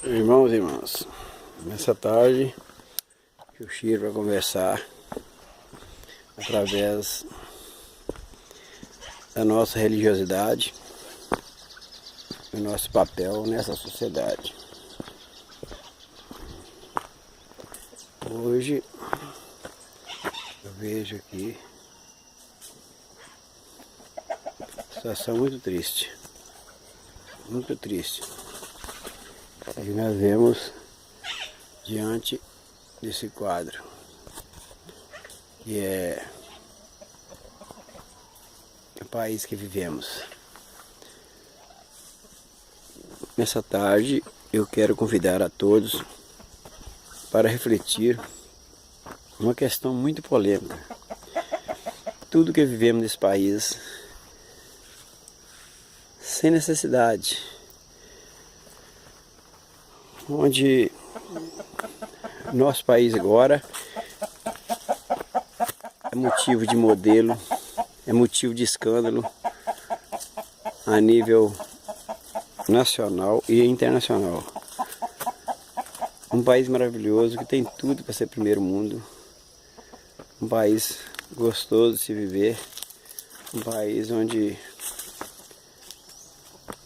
Irmãos e irmãs, nessa tarde eu chego para conversar através da nossa religiosidade e o nosso papel nessa sociedade. Hoje eu vejo aqui uma situação muito triste, e nós vemos diante desse quadro, que é o país que vivemos. Nessa tarde eu quero convidar a todos para refletir uma questão muito polêmica. Tudo que vivemos nesse país sem necessidade, onde nosso país agora é motivo de modelo, é motivo de escândalo a nível nacional e internacional. Um país maravilhoso que tem tudo para ser primeiro mundo, um país gostoso de se viver, um país onde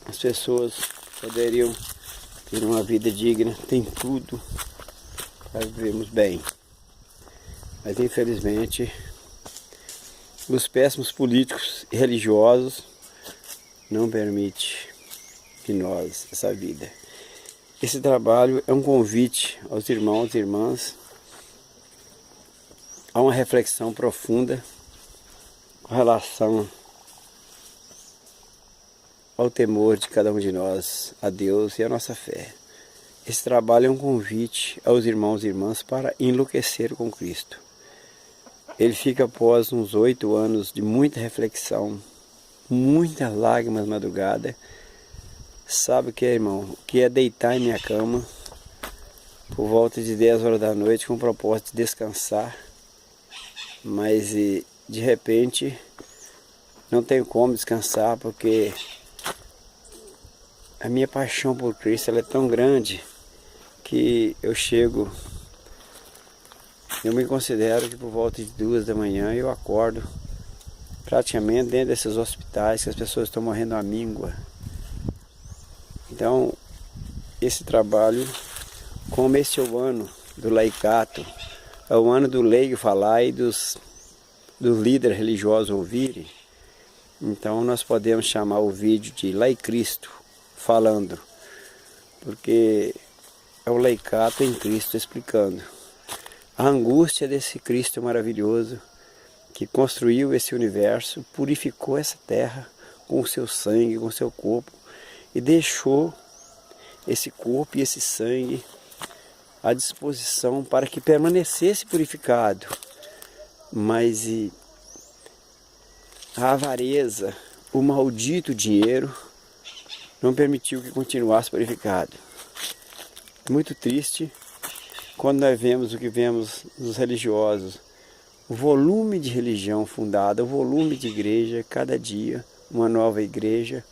as pessoas poderiam ter uma vida digna, tem tudo para vivermos bem. Mas infelizmente os péssimos políticos e religiosos não permitem que nós essa vida. Esse trabalho é um convite aos irmãos e irmãs a uma reflexão profunda com relação ao temor de cada um de nós, a Deus e a nossa fé. Esse trabalho é um convite aos irmãos e irmãs para enlouquecer com Cristo. Ele fica após uns 8 anos de muita reflexão, muitas lágrimas madrugada. Sabe o que é, irmão? O que é deitar em minha cama por volta de 10 horas da noite com o propósito de descansar, mas de repente não tenho como descansar porque a minha paixão por Cristo ela é tão grande que eu me considero que por volta de 2 da manhã eu acordo praticamente dentro desses hospitais que as pessoas estão morrendo à míngua. Então, esse trabalho, como esse é o ano do laicato, é o ano do leigo falar e dos líderes religiosos ouvirem, então nós podemos chamar o vídeo de Laicristo falando, porque é o laicato em Cristo explicando a angústia desse Cristo maravilhoso que construiu esse universo, purificou essa terra com o seu sangue, com o seu corpo, e deixou esse corpo e esse sangue à disposição para que permanecesse purificado. Mas a avareza, o maldito dinheiro, não permitiu que continuasse purificado. Muito triste quando nós vemos o que vemos nos religiosos, o volume de religião fundada, o volume de igreja, cada dia uma nova igreja,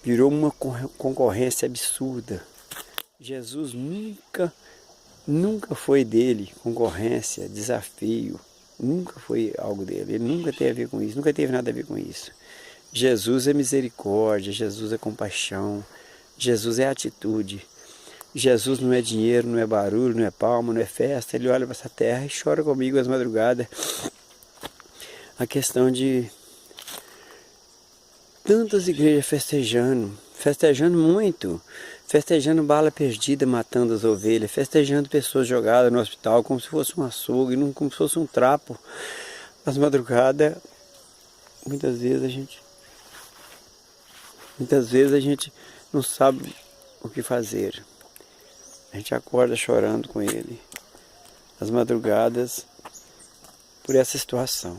virou uma concorrência absurda. Jesus nunca foi dele concorrência, desafio, nunca foi algo dele, ele nunca teve a ver com isso, nunca teve nada a ver com isso. Jesus é misericórdia, Jesus é compaixão, Jesus é atitude. Jesus não é dinheiro, não é barulho, não é palma, não é festa. Ele olha para essa terra e chora comigo às madrugadas. A questão de tantas igrejas festejando muito, festejando bala perdida, matando as ovelhas, festejando pessoas jogadas no hospital como se fosse um açougue, como se fosse um trapo. Às madrugadas, muitas vezes a gente não sabe o que fazer. A gente acorda chorando com ele, às madrugadas, por essa situação.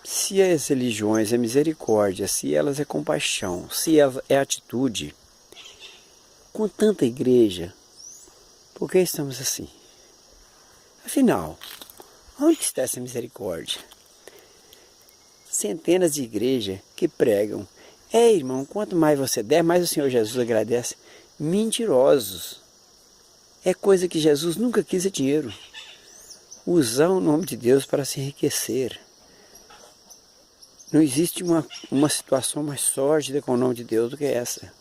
Se as religiões é misericórdia, se elas é compaixão, se é atitude, com tanta igreja, por que estamos assim? Afinal, onde está essa misericórdia? Centenas de igrejas que pregam Irmão, quanto mais você der, mais o Senhor Jesus agradece. Mentirosos. É coisa que Jesus nunca quis, é dinheiro. Usar o nome de Deus para se enriquecer. Não existe uma situação mais sórdida com o nome de Deus do que essa.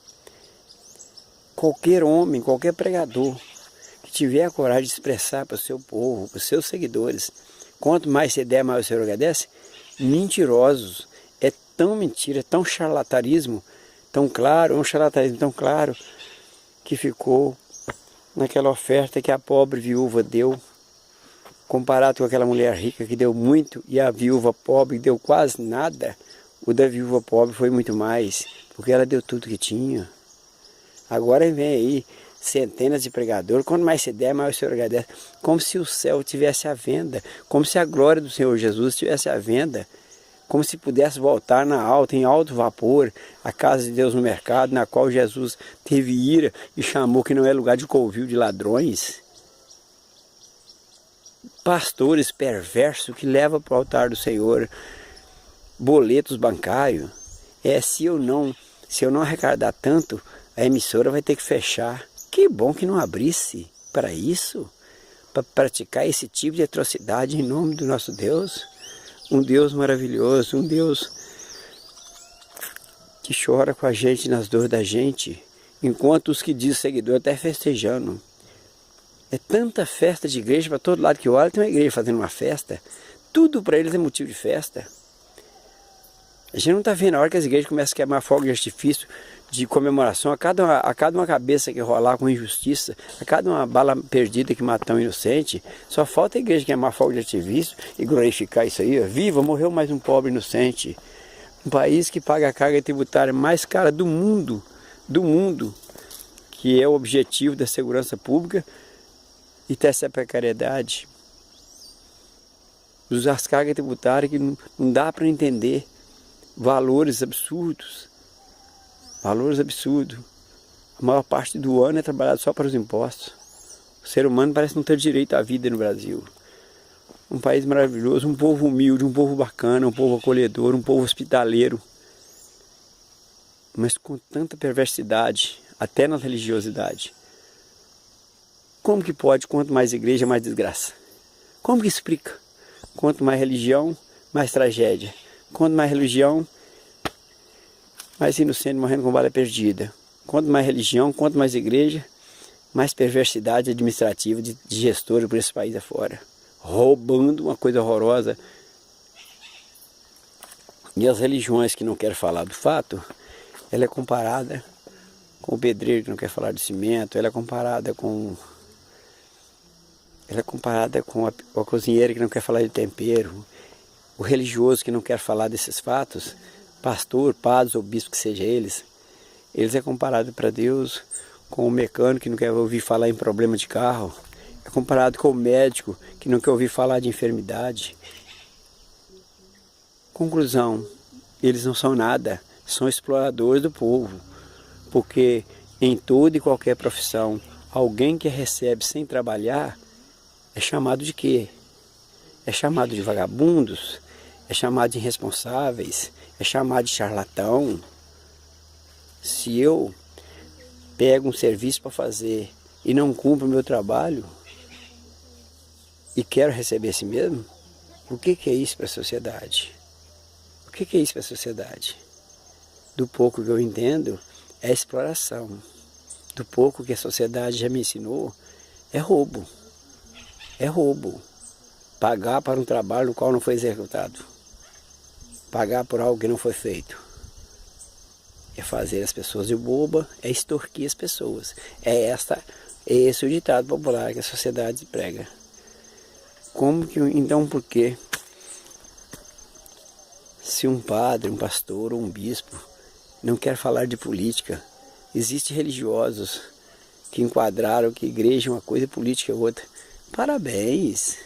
Qualquer homem, qualquer pregador que tiver a coragem de expressar para o seu povo, para os seus seguidores, quanto mais você der, mais o Senhor agradece, mentirosos. É tão mentira, é tão charlatanismo, tão claro, um charlatanismo tão claro, que ficou naquela oferta que a pobre viúva deu, comparado com aquela mulher rica que deu muito e a viúva pobre deu quase nada. O da viúva pobre foi muito mais, porque ela deu tudo que tinha. Agora vem aí centenas de pregadores, quanto mais se der, mais o Senhor agradece. Como se o céu tivesse à venda, como se a glória do Senhor Jesus tivesse à venda, como se pudesse voltar em alto vapor, a casa de Deus no mercado, na qual Jesus teve ira e chamou que não é lugar de covil de ladrões. Pastores perversos que levam para o altar do Senhor boletos bancários. Se eu não arrecadar tanto, a emissora vai ter que fechar. Que bom que não abrisse para isso, para praticar esse tipo de atrocidade em nome do nosso Deus. Um Deus maravilhoso, um Deus que chora com a gente nas dores da gente, enquanto os que dizem seguidor até festejando. É tanta festa de igreja para todo lado que olha, tem uma igreja fazendo uma festa. Tudo para eles é motivo de festa. A gente não está vendo a hora que as igrejas começam a queimar fogo de artifício de comemoração a cada uma cabeça que rolar com injustiça, a cada uma bala perdida que matar um inocente. Só falta a igreja queimar fogo de artifício e glorificar isso aí. Viva, morreu mais um pobre inocente. Um país que paga a carga tributária mais cara do mundo, que é o objetivo da segurança pública, e ter essa precariedade. Usar as cargas tributárias que não dá para entender. Valores absurdos. Valores absurdos. A maior parte do ano é trabalhado só para os impostos. O ser humano parece não ter direito à vida no Brasil. Um país maravilhoso, um povo humilde, um povo bacana, um povo acolhedor, um povo hospitaleiro. Mas com tanta perversidade, até na religiosidade. Como que pode? Quanto mais igreja, mais desgraça. Como que explica? Quanto mais religião, mais tragédia. Quanto mais religião, mais inocente morrendo com bala perdida. Quanto mais religião, quanto mais igreja, mais perversidade administrativa de gestores por esse país afora. Roubando uma coisa horrorosa. E as religiões que não querem falar do fato, ela é comparada com o pedreiro que não quer falar de cimento, ela é comparada com a cozinheira que não quer falar de tempero, o religioso que não quer falar desses fatos, pastor, padres ou bispo que seja eles é comparado para Deus com o mecânico que não quer ouvir falar em problema de carro, é comparado com o médico que não quer ouvir falar de enfermidade. Conclusão, eles não são nada, são exploradores do povo, porque em toda e qualquer profissão, alguém que recebe sem trabalhar é chamado de quê? É chamado de vagabundos, é chamado de irresponsáveis, é chamado de charlatão. Se eu pego um serviço para fazer e não cumpro o meu trabalho e quero receber esse mesmo, o que é isso para a sociedade? O que é isso para a sociedade? Do pouco que eu entendo, é exploração. Do pouco que a sociedade já me ensinou, é roubo. É roubo. Pagar para um trabalho no qual não foi executado. Pagar por algo que não foi feito. É fazer as pessoas de boba, é extorquir as pessoas. Esse é o ditado popular que a sociedade prega. Então por que se um padre, um pastor ou um bispo não quer falar de política, existem religiosos que enquadraram que igreja é uma coisa e política é outra. Parabéns!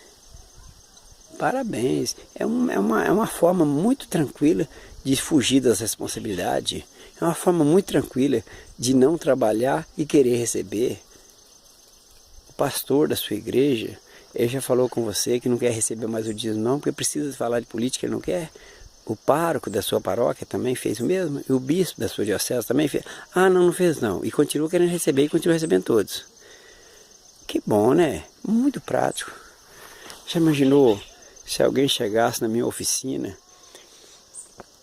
Parabéns! É uma forma muito tranquila de fugir das responsabilidades. É uma forma muito tranquila de não trabalhar e querer receber. O pastor da sua igreja, ele já falou com você que não quer receber mais o dízimo não, porque precisa falar de política, ele não quer. O pároco da sua paróquia também fez o mesmo? E o bispo da sua diocese também fez? Ah, não, não fez não. E continua querendo receber e continua recebendo todos. Que bom, né? Muito prático. Já imaginou se alguém chegasse na minha oficina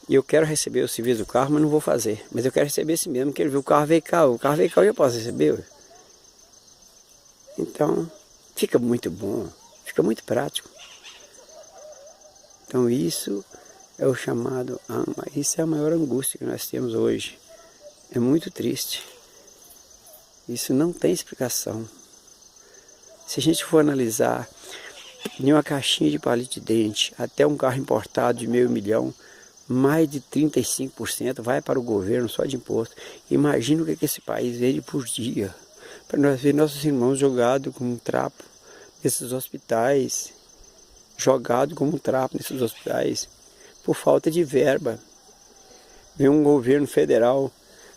e eu quero receber o serviço do carro, mas não vou fazer. Mas eu quero receber esse mesmo, que ele viu o carro veio cá. O carro veio cá e eu posso receber. Então, fica muito bom. Fica muito prático. Então isso é o chamado alma. Isso é a maior angústia que nós temos hoje. É muito triste. Isso não tem explicação. Se a gente for analisar em uma caixinha de palito de dente até um carro importado de $500 mil, mais de 35% vai para o governo só de imposto. Imagina o que esse país vende por dia. Para nós ver nossos irmãos jogados como um trapo nesses hospitais. Jogados como um trapo nesses hospitais. Por falta de verba. Vem um governo federal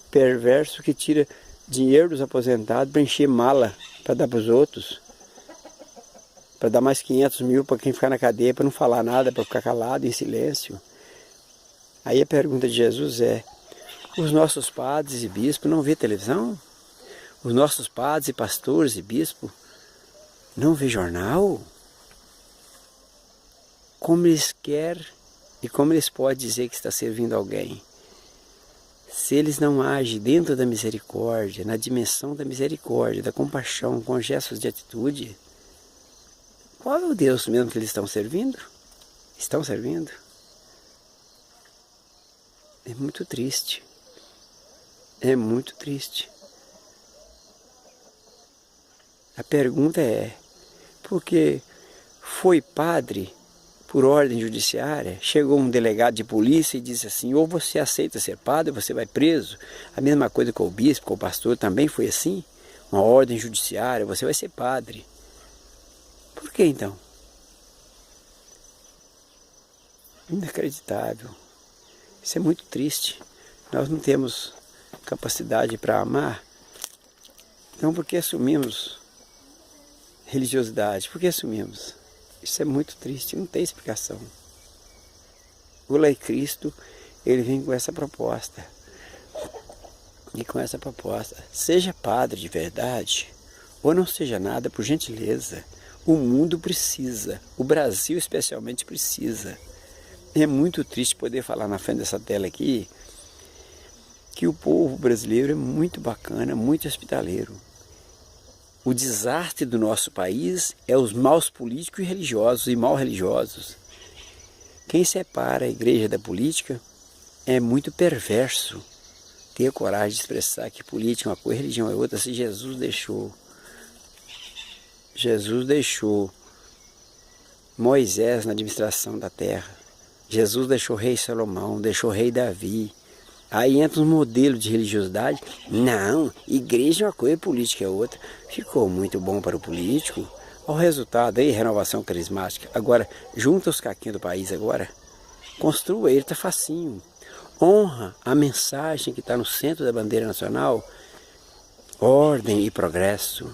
perverso que tira dinheiro dos aposentados para encher mala para dar para os outros. Para dar mais 500 mil para quem ficar na cadeia, para não falar nada, para ficar calado, em silêncio. Aí a pergunta de Jesus é, os nossos padres e bispos não vê televisão? Os nossos padres e pastores e bispos não vê jornal? Como eles querem e como eles podem dizer que está servindo alguém? Se eles não agem dentro da misericórdia, na dimensão da misericórdia, da compaixão, com gestos de atitude, qual é o Deus mesmo que eles estão servindo? Estão servindo? É muito triste. É muito triste. A pergunta é, porque foi padre por ordem judiciária, chegou um delegado de polícia e disse assim, ou você aceita ser padre, você vai preso. A mesma coisa com o bispo, com o pastor, também foi assim. Uma ordem judiciária, você vai ser padre. Por que então? Inacreditável. Isso é muito triste. Nós não temos capacidade para amar. Então por que assumimos religiosidade? Por que assumimos? Isso é muito triste, não tem explicação. O Lei Cristo, ele vem com essa proposta. E com essa proposta, seja padre de verdade, ou não seja nada, por gentileza. O mundo precisa, o Brasil especialmente precisa. É muito triste poder falar na frente dessa tela aqui que o povo brasileiro é muito bacana, muito hospitaleiro. O desastre do nosso país é os maus políticos e religiosos e mal religiosos. Quem separa a igreja da política é muito perverso. Ter coragem de expressar que política é uma coisa e religião é outra, se Jesus deixou Moisés na administração da terra. Jesus deixou o rei Salomão, deixou o rei Davi. Aí entra um modelo de religiosidade. Não, igreja é uma coisa e política é outra. Ficou muito bom para o político. Olha o resultado aí, renovação carismática. Agora, junta os caquinhos do país agora. Construa ele, está facinho. Honra a mensagem que está no centro da bandeira nacional. Ordem e progresso.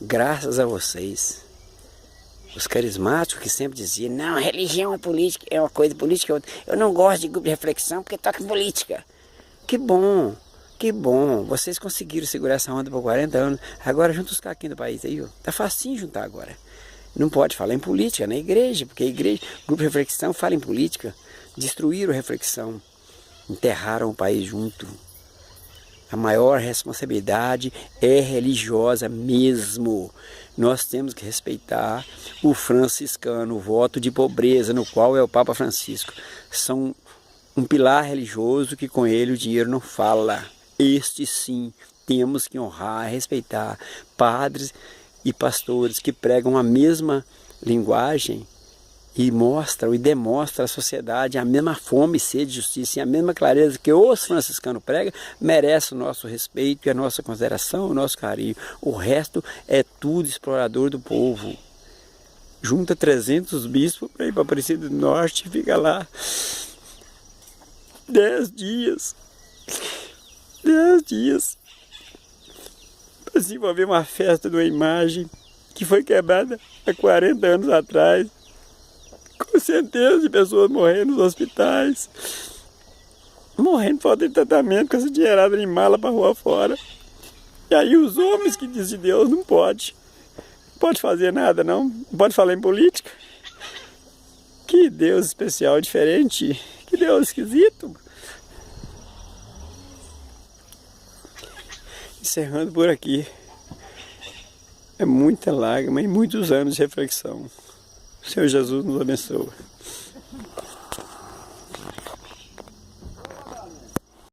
Graças a vocês. Os carismáticos que sempre diziam, não, religião é política, é uma coisa, política é outra. Eu não gosto de grupo de reflexão porque toca em política. Que bom, vocês conseguiram segurar essa onda por 40 anos. Agora junta os caquinhos do país aí, ó. Tá facinho juntar agora. Não pode falar em política, na igreja, porque a igreja, grupo de reflexão fala em política. Destruíram a reflexão, enterraram o país junto. A maior responsabilidade é religiosa mesmo. Nós temos que respeitar o franciscano, o voto de pobreza, no qual é o Papa Francisco. São um pilar religioso que com ele o dinheiro não fala. Este sim, temos que honrar, respeitar padres e pastores que pregam a mesma linguagem e mostram e demonstram à sociedade a mesma fome, sede de justiça e a mesma clareza que os franciscanos pregam, merece o nosso respeito e a nossa consideração, o nosso carinho. O resto é tudo explorador do povo. Junta 300 bispos para ir para Aparecida do Norte e fica lá 10 dias. 10 dias. Para desenvolver uma festa de uma imagem que foi quebrada há 40 anos atrás. com centenas de pessoas morrendo nos hospitais, morrendo por falta de tratamento, com essa dinheirada em mala para rua fora. E aí os homens que dizem de Deus não pode fazer nada não pode falar em política. Que Deus especial, diferente, que Deus esquisito. Encerrando por aqui. É muita lágrima e muitos anos de reflexão. O Senhor Jesus nos abençoe.